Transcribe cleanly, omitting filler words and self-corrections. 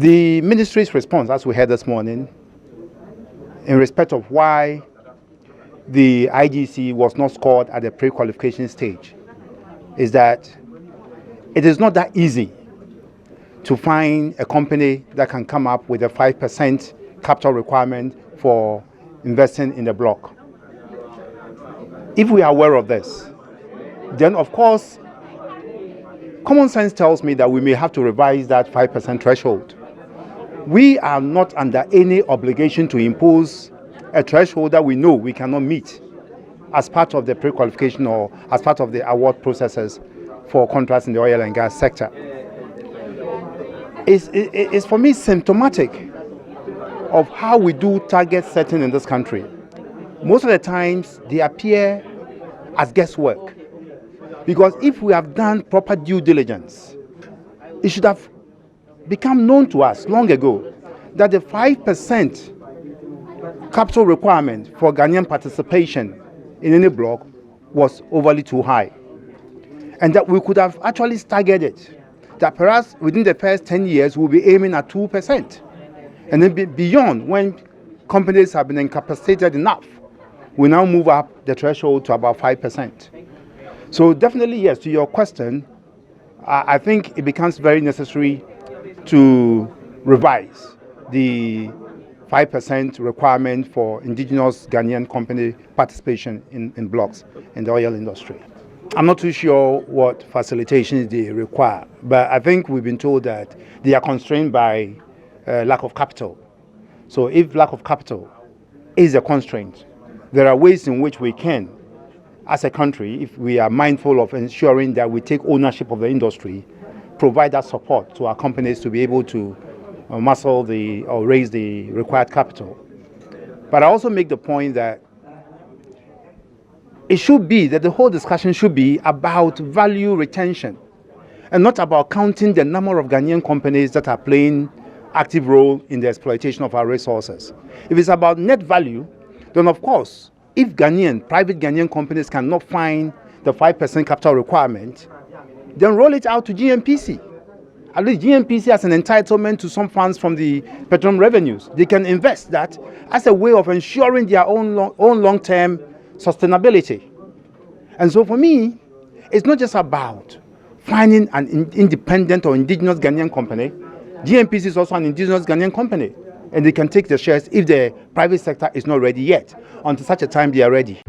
The ministry's response, as we heard this morning, in respect of why the IGC was not scored at the pre-qualification stage, is that it is not that easy to find a company that can come up with a 5% capital requirement for investing in the block. If we are aware of this, then of course, common sense tells me that we may have to revise that 5% threshold. We are not under any obligation to impose a threshold that we know we cannot meet as part of the pre-qualification or as part of the award processes for contracts in the oil and gas sector. It's for me symptomatic of how we do target setting in this country. Most of the times they appear as guesswork, because if we have done proper due diligence, it should have become known to us long ago that the 5% capital requirement for Ghanaian participation in any block was overly too high, and that we could have actually staggered it, that perhaps within the first 10 years we'll be aiming at 2%, and then beyond, when companies have been incapacitated enough, we now move up the threshold to about 5%. So definitely, yes, to your question, I think it becomes very necessary to revise the 5% requirement for indigenous Ghanaian company participation in blocks in the oil industry. I'm not too sure what facilitations they require, but I think we've been told that they are constrained by lack of capital. So if lack of capital is a constraint, there are ways in which we can, as a country, if we are mindful of ensuring that we take ownership of the industry, provide that support to our companies to be able to muscle or raise the required capital. But I also make the point that it should be that the whole discussion should be about value retention and not about counting the number of Ghanaian companies that are playing active role in the exploitation of our resources. If it's about net value, then of course, if private Ghanaian companies cannot find the 5% capital requirement, then roll it out to GNPC. At least GNPC has an entitlement to some funds from the petroleum revenues. They can invest that as a way of ensuring their own long-term sustainability. And so for me, it's not just about finding an independent or indigenous Ghanaian company. GNPC is also an indigenous Ghanaian company, and they can take the shares if the private sector is not ready yet. Until such a time they are ready.